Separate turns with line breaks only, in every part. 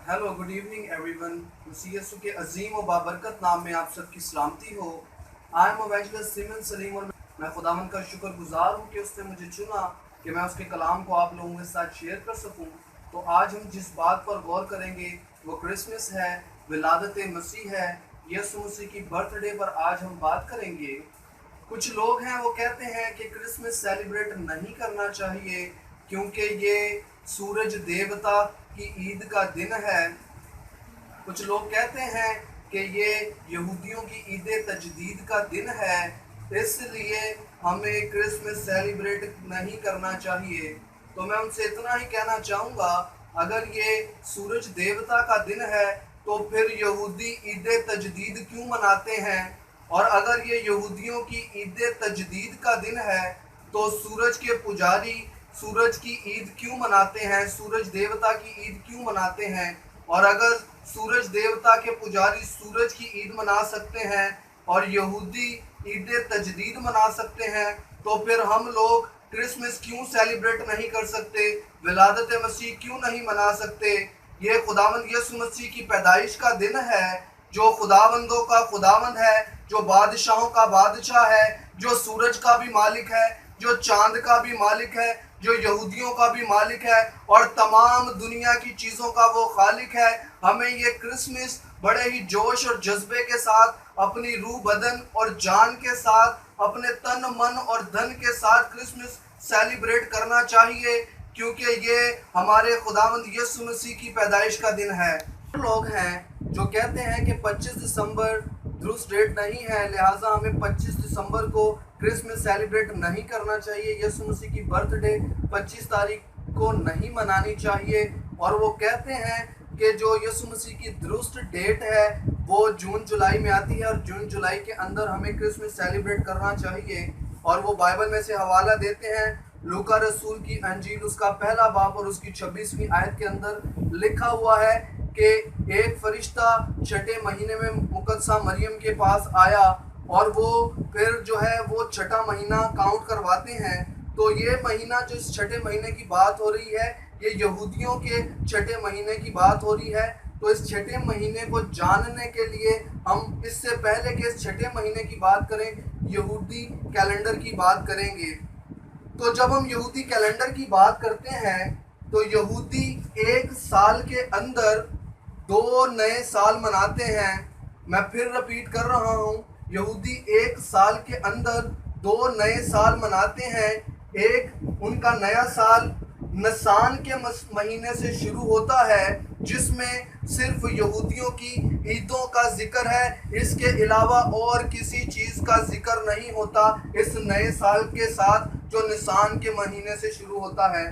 Hello good evening everyone. CSU के अजीम और बाबरकत नाम में आप सबकी सलामती हो। आई एम एवेंजलिस्ट सिमन सलीम और मैं खुदावंद का शुक्रगुजार हूँ कि उसने मुझे चुना कि मैं उसके कलाम को आप लोगों के साथ शेयर कर सकूँ। तो आज हम जिस बात पर गौर करेंगे वो क्रिसमस है, विलादत मसीह है, यीशु मसीह की बर्थडे पर आज हम बात करेंगे। कुछ लोग हैं वो कहते हैं कि क्रिसमस सेलिब्रेट नहीं करना चाहिए क्योंकि ये सूरज देवता की ईद का दिन है। कुछ लोग कहते हैं कि ये यहूदियों की ईद तजदीद का दिन है, इसलिए हमें क्रिसमस सेलिब्रेट नहीं करना चाहिए। तो मैं उनसे इतना ही कहना चाहूँगा, अगर ये सूरज देवता का दिन है तो फिर यहूदी ईद तजदीद क्यों मनाते हैं? और अगर ये यहूदियों की ईद तजदीद का दिन है तो सूरज के पुजारी सूरज की ईद क्यों मनाते हैं? सूरज देवता की ईद क्यों मनाते हैं? और अगर सूरज देवता के पुजारी सूरज की ईद मना सकते हैं और यहूदी ईद तजदीद मना सकते हैं, तो फिर हम लोग क्रिसमस क्यों सेलिब्रेट नहीं कर सकते? विलादत मसीह क्यों नहीं मना सकते? ये खुदावंद यीशु मसीह की पैदाइश का दिन है, जो खुदावंदों का खुदावंद है, जो बादशाहों का बादशाह है, जो सूरज का भी मालिक है, जो चांद का भी मालिक है, जो यहूदियों का भी मालिक है और तमाम दुनिया की चीज़ों का वो खालिक है। हमें ये क्रिसमस बड़े ही जोश और जज्बे के साथ, अपनी रूह बदन और जान के साथ, अपने तन मन और धन के साथ क्रिसमस सेलिब्रेट करना चाहिए, क्योंकि ये हमारे खुदावंद यीशु मसीह की पैदाइश का दिन है। लोग हैं जो कहते हैं कि 25 दिसंबर दुरुस्त डेट नहीं है, लिहाजा हमें 25 दिसंबर को क्रिसमस सेलिब्रेट नहीं करना चाहिए। यीशु मसीह की बर्थडे 25 तारीख को नहीं मनानी चाहिए। और वो कहते हैं कि जो यीशु मसीह की दुरुस्त डेट है वो जून जुलाई में आती है और जून जुलाई के अंदर हमें क्रिसमस सेलिब्रेट करना चाहिए। और वो बाइबल में से हवाला देते हैं, लूका रसूल की अंजील उसका पहला बाब और उसकी 26वीं आयत के अंदर लिखा हुआ है कि एक फरिश्ता छठे महीने में मुकद्दसा मरियम के पास आया और वो फिर जो है वो छठा महीना काउंट करवाते हैं। तो ये महीना जो इस छठे महीने की बात हो रही है, ये यहूदियों के छठे महीने की बात हो रही है। तो इस छठे महीने को जानने के लिए हम इससे पहले कि इस छठे महीने की बात करें, यहूदी कैलेंडर की बात करेंगे। तो जब हम यहूदी कैलेंडर की बात करते हैं तो यहूदी एक साल के अंदर 2 नए साल मनाते हैं। मैं फिर रिपीट कर रहा हूँ, यहूदी एक साल के अंदर 2 नए साल मनाते हैं। एक उनका नया साल निसान के महीने से शुरू होता है, जिसमें सिर्फ यहूदियों की ईदों का जिक्र है, इसके अलावा और किसी चीज़ का जिक्र नहीं होता इस नए साल के साथ जो निसान के महीने से शुरू होता है।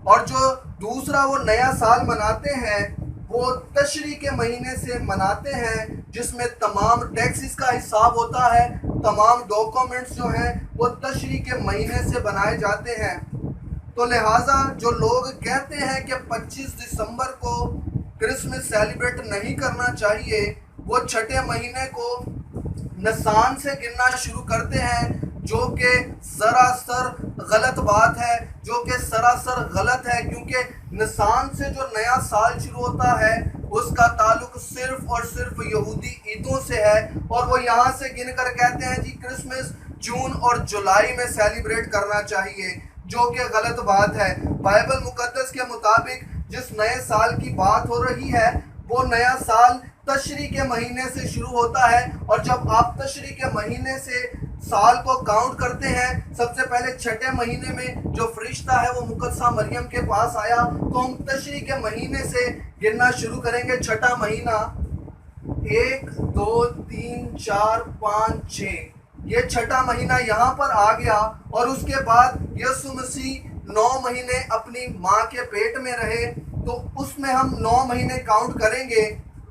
और जो दूसरा वो नया साल मनाते हैं वो तशरी के महीने से मनाते हैं, जिसमें तमाम टैक्सेस का हिसाब होता है, तमाम डॉक्यूमेंट्स जो हैं वो तशरी के महीने से बनाए जाते हैं। तो लिहाजा जो लोग कहते हैं कि 25 दिसंबर को क्रिसमस सेलिब्रेट नहीं करना चाहिए, वो छठे महीने को निसान से गिनना शुरू करते हैं, जो कि सरासर गलत बात है, जो कि सरासर गलत है, क्योंकि निसान से जो नया साल शुरू होता है उसका ताल्लुक सिर्फ और सिर्फ यहूदी ईदों से है। और वो यहाँ से गिनकर कहते हैं जी क्रिसमस जून और जुलाई में सेलिब्रेट करना चाहिए, जो कि गलत बात है। बाइबल मुकद्दस के मुताबिक जिस नए साल की बात हो रही है वो नया साल तशरी के महीने से शुरू होता है। और जब आप तशरी के महीने से साल को काउंट करते हैं, सबसे पहले छठे महीने में जो फरिश्ता है वो मुकद्दसा मरियम के पास आया, तो हम तशरी के महीने से गिनना शुरू करेंगे छठा महीना। 1 2 3 4 5 6 یہ چھٹا مہینہ یہاں پر آ گیا، اور اس کے بعد یسوع مسیح 9 مہینے اپنی ماں کے پیٹ میں رہے، تو اس میں ہم 9 مہینے کاؤنٹ کریں گے،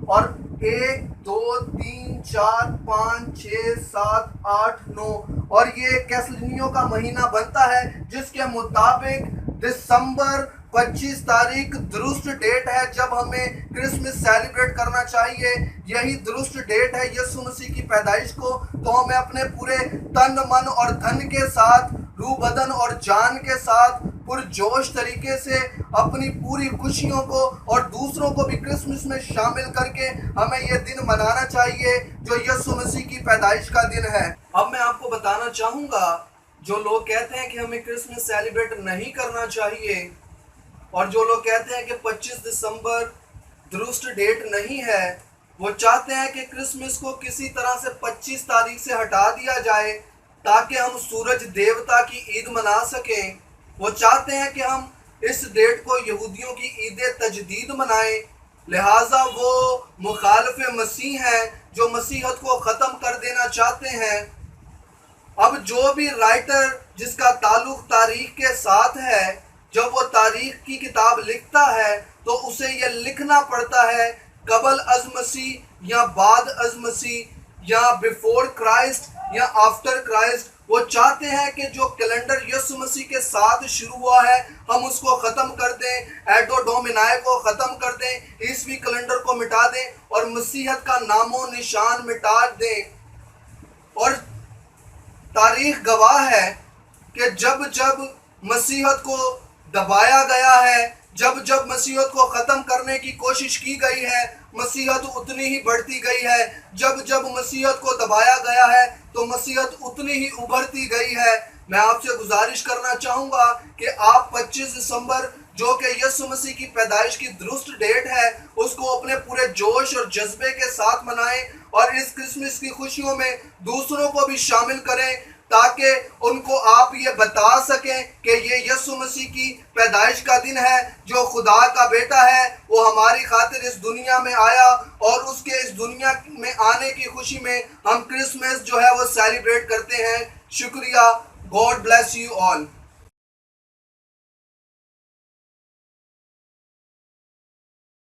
اور 1 2 3 4 5 6 7 8 9 اور یہ کیسلینیوں کا مہینہ بنتا ہے، جس کے مطابق دسمبر 25 تاریخ درست ڈیٹ ہے جب ہمیں کرسمس سیلیبریٹ کرنا چاہیے۔ یہی درست ڈیٹ ہے یسوع مسیح کی پیدائش کو، تو ہمیں اپنے پورے تن من اور دھن کے ساتھ، روح بدن اور جان کے ساتھ پرجوش طریقے سے اپنی پوری خوشیوں کو اور دوسروں کو بھی کرسمس میں شامل کر کے ہمیں یہ دن منانا چاہیے جو یسوع مسیح کی پیدائش کا دن ہے۔ اب میں آپ کو بتانا چاہوں گا، جو لوگ کہتے ہیں کہ ہمیں کرسمس سیلیبریٹ نہیں کرنا چاہیے، اور جو لوگ کہتے ہیں کہ 25 دسمبر درست ڈیٹ نہیں ہے، وہ چاہتے ہیں کہ کرسمس کو کسی طرح سے 25 تاریخ سے ہٹا دیا جائے تاکہ ہم سورج دیوتا کی عید منا سکیں۔ وہ چاہتے ہیں کہ ہم اس ڈیٹ کو یہودیوں کی عید تجدید منائیں، لہٰذا وہ مخالف مسیح ہیں جو مسیحیت کو ختم کر دینا چاہتے ہیں۔ اب جو بھی رائٹر جس کا تعلق تاریخ کے ساتھ ہے، جب وہ تاریخ کی کتاب لکھتا ہے تو اسے یہ لکھنا پڑتا ہے قبل از مسیح یا بعد از مسیح، یا بیفور کرائسٹ یا آفٹر کرائسٹ۔ وہ چاہتے ہیں کہ جو کیلنڈر یسوع مسیح کے ساتھ شروع ہوا ہے ہم اس کو ختم کر دیں، ایڈو ڈومینائے کو ختم کر دیں، عیسوی کیلنڈر کو مٹا دیں اور مسیحیت کا نام و نشان مٹا دیں۔ اور تاریخ گواہ ہے کہ جب جب مسیحیت کو دبایا گیا ہے، جب جب مسیحیت کو ختم کرنے کی کوشش کی گئی ہے، مسیحیت اتنی ہی بڑھتی گئی ہے۔ جب جب مسیحیت کو دبایا گیا ہے تو مسیحیت اتنی ہی ابھرتی گئی ہے۔ میں آپ سے گزارش کرنا چاہوں گا کہ آپ 25 دسمبر جو کہ یسوع مسیح کی پیدائش کی درست ڈیٹ ہے، اس کو اپنے پورے جوش اور جذبے کے ساتھ منائیں، اور اس کرسمس کی خوشیوں میں دوسروں کو بھی شامل کریں تاکہ ان کو آپ یہ بتا سکیں کہ یہ یسوع مسیح کی پیدائش کا دن ہے، جو خدا کا بیٹا ہے، وہ ہماری خاطر اس دنیا میں آیا، اور اس کے اس دنیا میں آنے کی خوشی میں ہم کرسمس جو ہے وہ سیلیبریٹ کرتے ہیں۔ شکریہ۔ God bless you all.